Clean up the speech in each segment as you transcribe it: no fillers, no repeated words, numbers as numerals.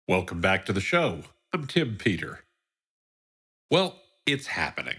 Welcome back to the show. I'm Tim Peter. Well, it's happening.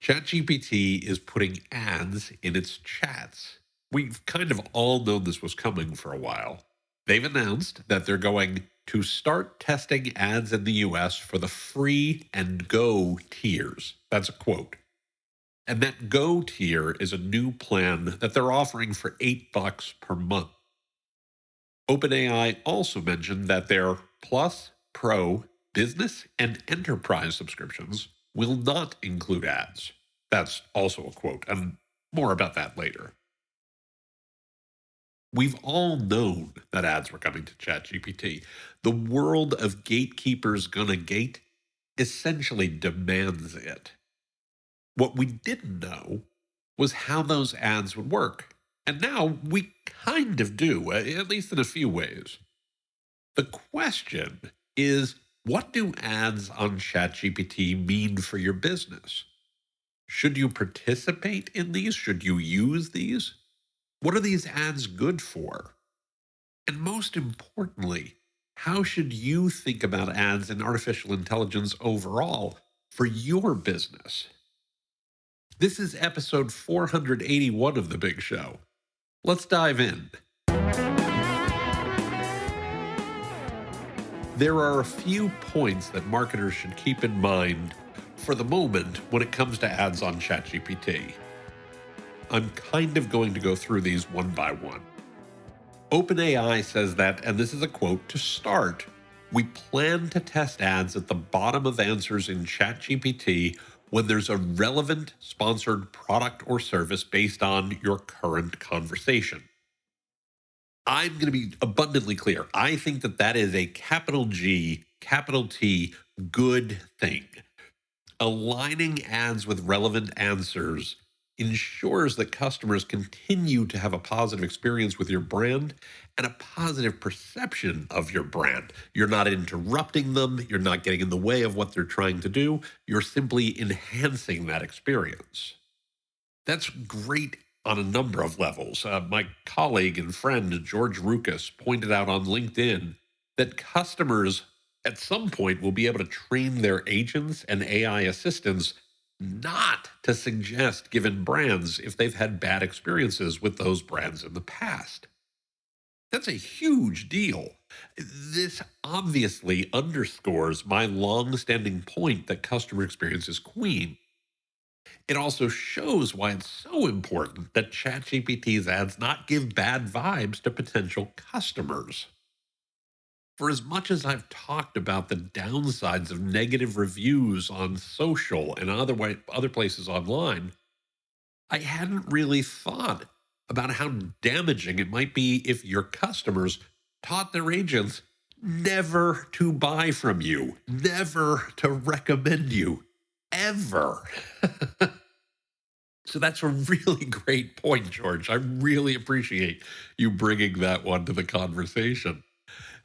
ChatGPT is putting ads in its chats. We've kind of all known this was coming for a while. They've announced that they're going to start testing ads in the US for the free and Go tiers. That's a quote. And that Go tier is a new plan that they're offering for $8 per month. OpenAI also mentioned that their Plus, Pro, Business, and Enterprise subscriptions will not include ads. That's also a quote, and more about that later. We've all known that ads were coming to ChatGPT. The world of gatekeepers gonna gate essentially demands it. What we didn't know was how those ads would work. And now we kind of do, at least in a few ways. The question is, what do ads on ChatGPT mean for your business? Should you participate in these? Should you use these? What are these ads good for? And most importantly, how should you think about ads and artificial intelligence overall for your business? This is episode 481 of The Big Show. Let's dive in. There are a few points that marketers should keep in mind for the moment when it comes to ads on ChatGPT. I'm kind of going to go through these one by one. OpenAI says that, and this is a quote, to start, we plan to test ads at the bottom of answers in ChatGPT when there's a relevant sponsored product or service based on your current conversation. I'm going to be abundantly clear. I think that that is a capital G, capital T, good thing. Aligning ads with relevant answers ensures that customers continue to have a positive experience with your brand and a positive perception of your brand. You're not interrupting them. You're not getting in the way of what they're trying to do. You're simply enhancing that experience. That's great on a number of levels. My colleague and friend, George Rukas, pointed out on LinkedIn that customers at some point will be able to train their agents and AI assistants not to suggest given brands if they've had bad experiences with those brands in the past. That's a huge deal. This obviously underscores my long-standing point that customer experience is queen. It also shows why it's so important that ChatGPT's ads not give bad vibes to potential customers. For as much as I've talked about the downsides of negative reviews on social and other places online, I hadn't really thought about how damaging it might be if your customers taught their agents never to buy from you, never to recommend you, ever. So that's a really great point, George. I really appreciate you bringing that one to the conversation.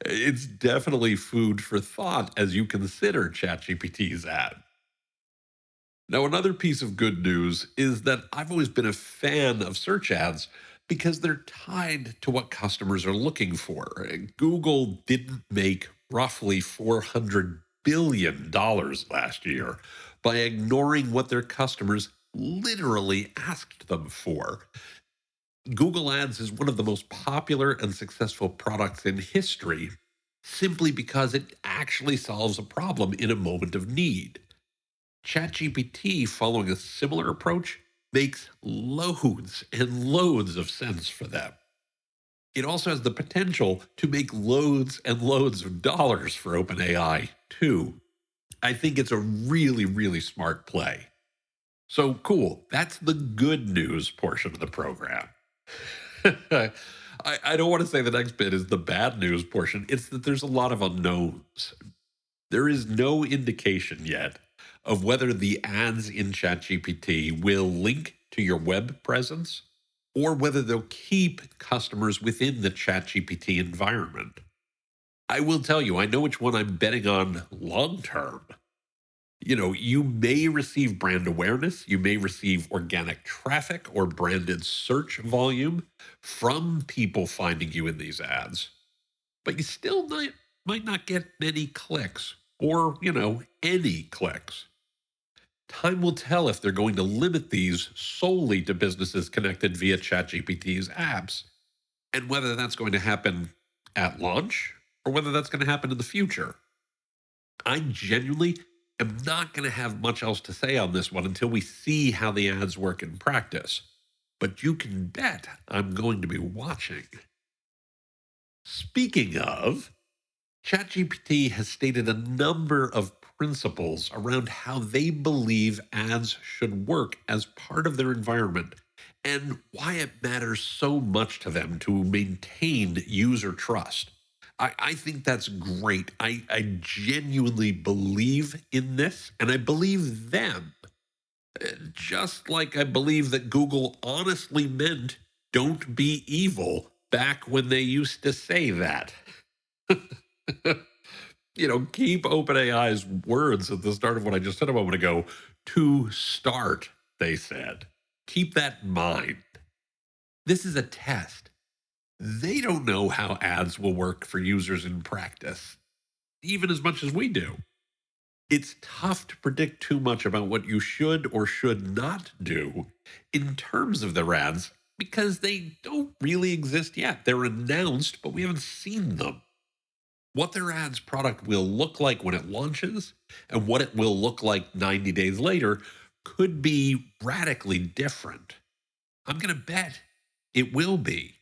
It's definitely food for thought as you consider ChatGPT's ad. Now, another piece of good news is that I've always been a fan of search ads because they're tied to what customers are looking for. Google didn't make roughly $400 billion last year by ignoring what their customers literally asked them for. Google Ads is one of the most popular and successful products in history simply because it actually solves a problem in a moment of need. ChatGPT, following a similar approach, makes loads and loads of sense for them. It also has the potential to make loads and loads of dollars for OpenAI, too. I think it's a really, really smart play. So cool. That's the good news portion of the program. I don't want to say the next bit is the bad news portion. It's that there's a lot of unknowns. There is no indication yet of whether the ads in ChatGPT will link to your web presence or whether they'll keep customers within the ChatGPT environment. I will tell you, I know which one I'm betting on long term. You may receive brand awareness, you may receive organic traffic or branded search volume from people finding you in these ads, but you still might not get many clicks or, any clicks. Time will tell if they're going to limit these solely to businesses connected via ChatGPT's apps, and whether that's going to happen at launch or whether that's going to happen in the future. I genuinely am not going to have much else to say on this one until we see how the ads work in practice. But you can bet I'm going to be watching. Speaking of, ChatGPT has stated a number of principles around how they believe ads should work as part of their environment and why it matters so much to them to maintain user trust. I think that's great. I genuinely believe in this, and I believe them. Just like I believe that Google honestly meant don't be evil back when they used to say that. Keep OpenAI's words at the start of what I just said a moment ago. To start, they said. Keep that in mind. This is a test. They don't know how ads will work for users in practice, even as much as we do. It's tough to predict too much about what you should or should not do in terms of their ads because they don't really exist yet. They're announced, but we haven't seen them. What their ads product will look like when it launches and what it will look like 90 days later could be radically different. I'm going to bet it will be.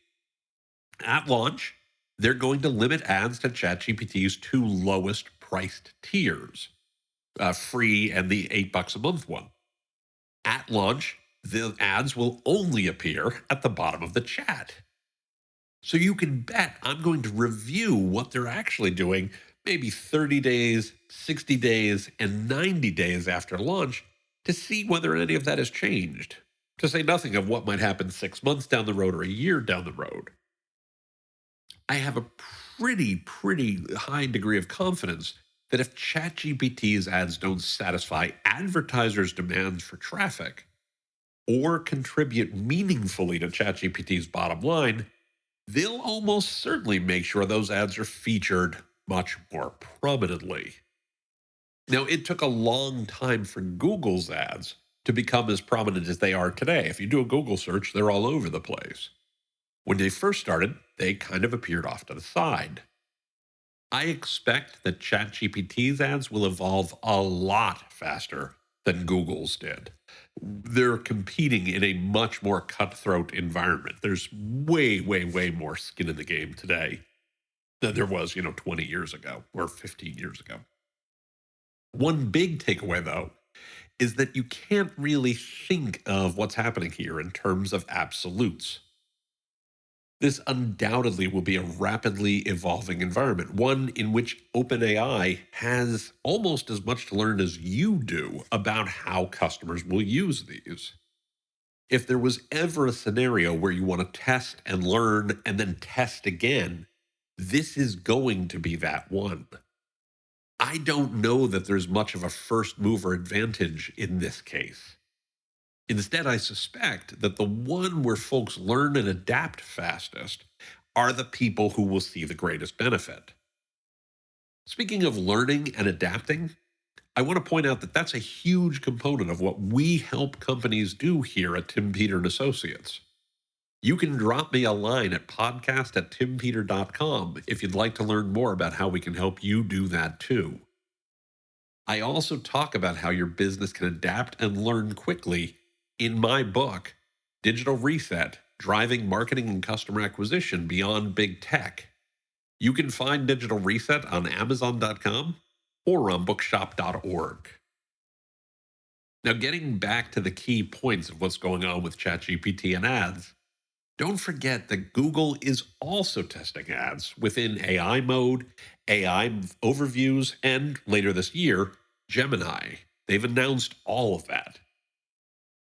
At launch, they're going to limit ads to ChatGPT's two lowest priced tiers, free and the $8 a month one. At launch, the ads will only appear at the bottom of the chat. So you can bet I'm going to review what they're actually doing maybe 30 days, 60 days, and 90 days after launch to see whether any of that has changed, to say nothing of what might happen 6 months down the road or a year down the road. I have a pretty high degree of confidence that if ChatGPT's ads don't satisfy advertisers' demands for traffic or contribute meaningfully to ChatGPT's bottom line, they'll almost certainly make sure those ads are featured much more prominently. Now, it took a long time for Google's ads to become as prominent as they are today. If you do a Google search, they're all over the place. When they first started, they kind of appeared off to the side. I expect that ChatGPT's ads will evolve a lot faster than Google's did. They're competing in a much more cutthroat environment. There's way more skin in the game today than there was, 20 years ago or 15 years ago. One big takeaway, though, is that you can't really think of what's happening here in terms of absolutes. This undoubtedly will be a rapidly evolving environment, one in which OpenAI has almost as much to learn as you do about how customers will use these. If there was ever a scenario where you want to test and learn and then test again, this is going to be that one. I don't know that there's much of a first mover advantage in this case. Instead, I suspect that the one where folks learn and adapt fastest are the people who will see the greatest benefit. Speaking of learning and adapting, I want to point out that that's a huge component of what we help companies do here at Tim Peter & Associates. You can drop me a line at podcast@timpeter.com if you'd like to learn more about how we can help you do that too. I also talk about how your business can adapt and learn quickly in my book, Digital Reset, Driving Marketing and Customer Acquisition Beyond Big Tech. You can find Digital Reset on Amazon.com or on bookshop.org. Now, getting back to the key points of what's going on with ChatGPT and ads, don't forget that Google is also testing ads within AI mode, AI overviews, and later this year, Gemini. They've announced all of that.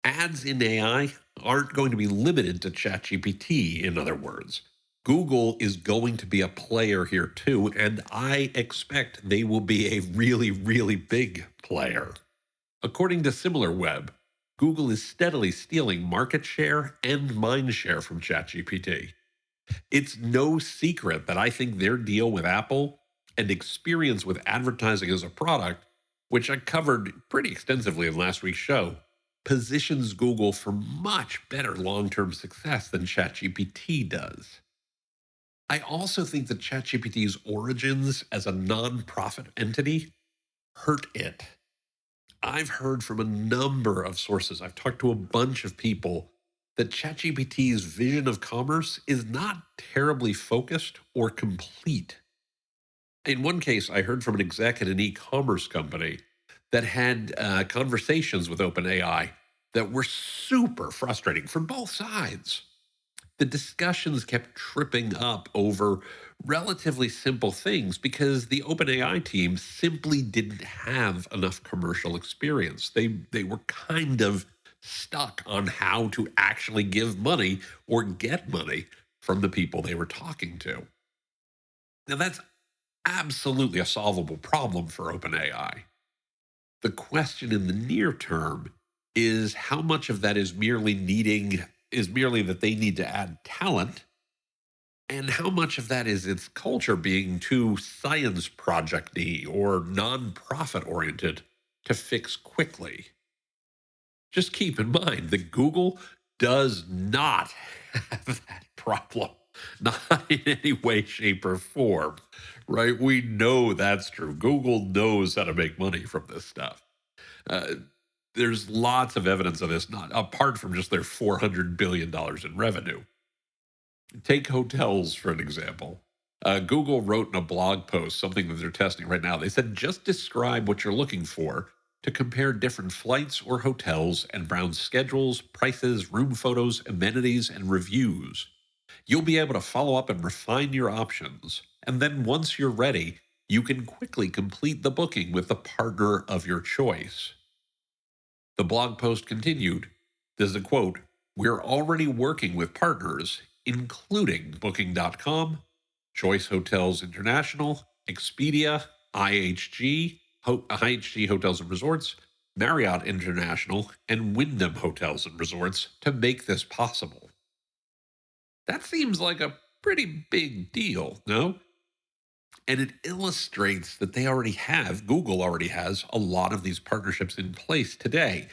Ads in AI aren't going to be limited to ChatGPT, in other words. Google is going to be a player here too, and I expect they will be a really big player. According to SimilarWeb, Google is steadily stealing market share and mind share from ChatGPT. It's no secret that I think their deal with Apple and experience with advertising as a product, which I covered pretty extensively in last week's show, positions Google for much better long term success than ChatGPT does. I also think that ChatGPT's origins as a nonprofit entity hurt it. I've heard from a number of sources, I've talked to a bunch of people, that ChatGPT's vision of commerce is not terribly focused or complete. In one case, I heard from an exec at an e commerce company that had conversations with OpenAI that were super frustrating for both sides. The discussions kept tripping up over relatively simple things because the OpenAI team simply didn't have enough commercial experience. They were kind of stuck on how to actually give money or get money from the people they were talking to. Now that's absolutely a solvable problem for OpenAI. The question in the near term is how much of that is merely that they need to add talent, and how much of that is its culture being too science project-y or nonprofit oriented to fix quickly. Just keep in mind that Google does not have that problem, not in any way, shape, or form, right? We know that's true. Google knows how to make money from this stuff. Uh, there's lots of evidence of this, not apart from just their $400 billion in revenue. Take hotels, for an example. Google wrote in a blog post something that they're testing right now. They said, just describe what you're looking for to compare different flights or hotels and browse schedules, prices, room photos, amenities, and reviews. You'll be able to follow up and refine your options. And then once you're ready, you can quickly complete the booking with the partner of your choice. The blog post continued. This is a quote. We're already working with partners, including Booking.com, Choice Hotels International, Expedia, IHG Hotels and Resorts, Marriott International, and Wyndham Hotels and Resorts to make this possible. That seems like a pretty big deal, no? And it illustrates that Google already has a lot of these partnerships in place today.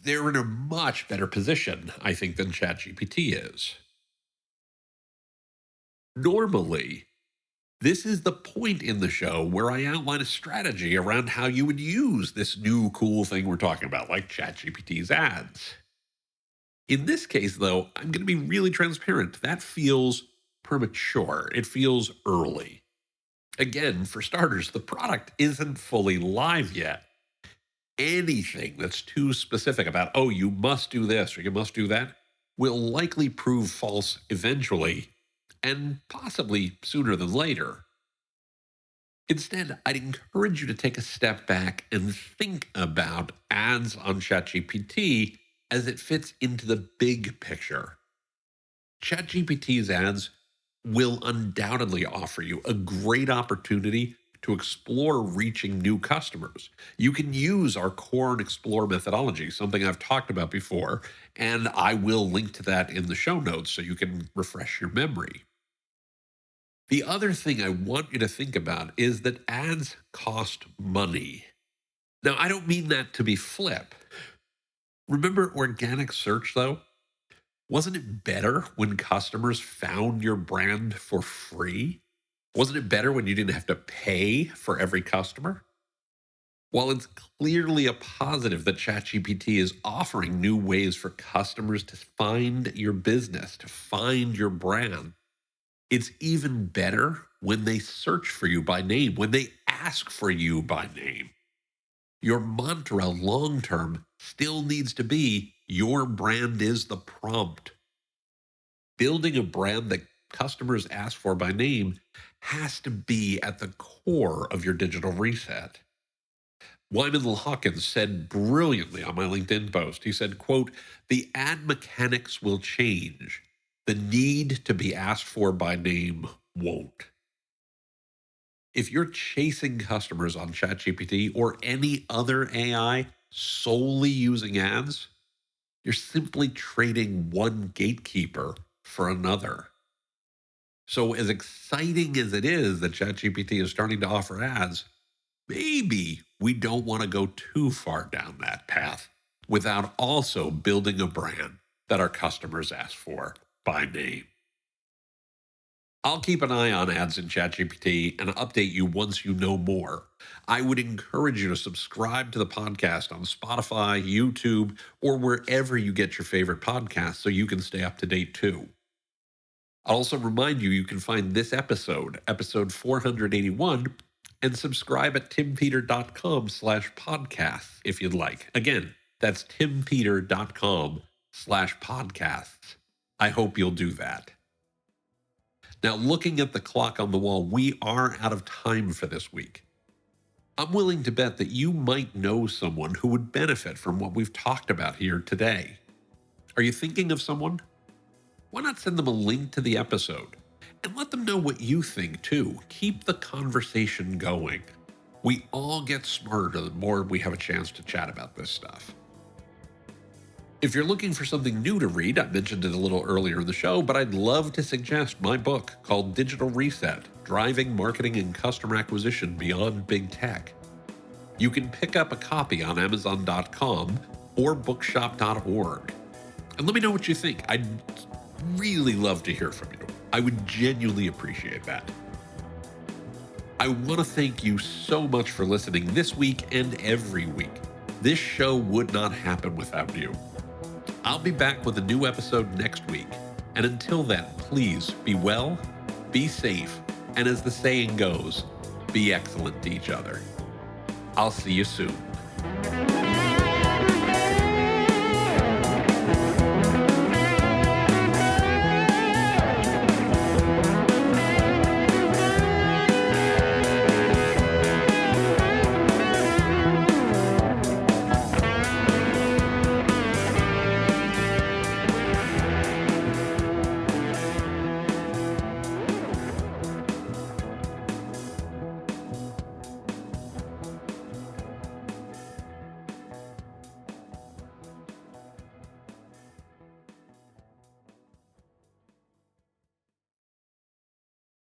They're in a much better position, I think, than ChatGPT is. Normally, this is the point in the show where I outline a strategy around how you would use this new cool thing we're talking about, like ChatGPT's ads. In this case, though, I'm going to be really transparent. That feels premature. It feels early. Again, for starters, the product isn't fully live yet. Anything that's too specific about, oh, you must do this or you must do that, will likely prove false eventually, and possibly sooner than later. Instead, I'd encourage you to take a step back and think about ads on ChatGPT as it fits into the big picture. ChatGPT's ads will undoubtedly offer you a great opportunity to explore reaching new customers. You can use our core and explore methodology, something I've talked about before, and I will link to that in the show notes so you can refresh your memory. The other thing I want you to think about is that ads cost money. Now, I don't mean that to be flip. Remember organic search, though? Wasn't it better when customers found your brand for free? Wasn't it better when you didn't have to pay for every customer? While it's clearly a positive that ChatGPT is offering new ways for customers to find your business, to find your brand, it's even better when they search for you by name, when they ask for you by name. Your mantra long term still needs to be your brand is the prompt. Building a brand that customers ask for by name has to be at the core of your digital reset. Wyman Hawkins said brilliantly on my LinkedIn post, he said, quote, the ad mechanics will change. The need to be asked for by name won't. If you're chasing customers on ChatGPT or any other AI solely using ads, you're simply trading one gatekeeper for another. So as exciting as it is that ChatGPT is starting to offer ads, maybe we don't want to go too far down that path without also building a brand that our customers ask for by name. I'll keep an eye on ads in ChatGPT and update you once you know more. I would encourage you to subscribe to the podcast on Spotify, YouTube, or wherever you get your favorite podcasts so you can stay up to date too. I'll also remind you can find this episode 481, and subscribe at timpeter.com/podcasts if you'd like. Again, that's timpeter.com/podcasts. I hope you'll do that. Now, looking at the clock on the wall, we are out of time for this week. I'm willing to bet that you might know someone who would benefit from what we've talked about here today. Are you thinking of someone? Why not send them a link to the episode and let them know what you think too? Keep the conversation going. We all get smarter the more we have a chance to chat about this stuff. If you're looking for something new to read, I mentioned it a little earlier in the show, but I'd love to suggest my book called Digital Reset: Driving Marketing and Customer Acquisition Beyond Big Tech. You can pick up a copy on Amazon.com or bookshop.org. And let me know what you think. I'd really love to hear from you. I would genuinely appreciate that. I want to thank you so much for listening this week and every week. This show would not happen without you. I'll be back with a new episode next week. And until then, please be well, be safe, and as the saying goes, be excellent to each other. I'll see you soon.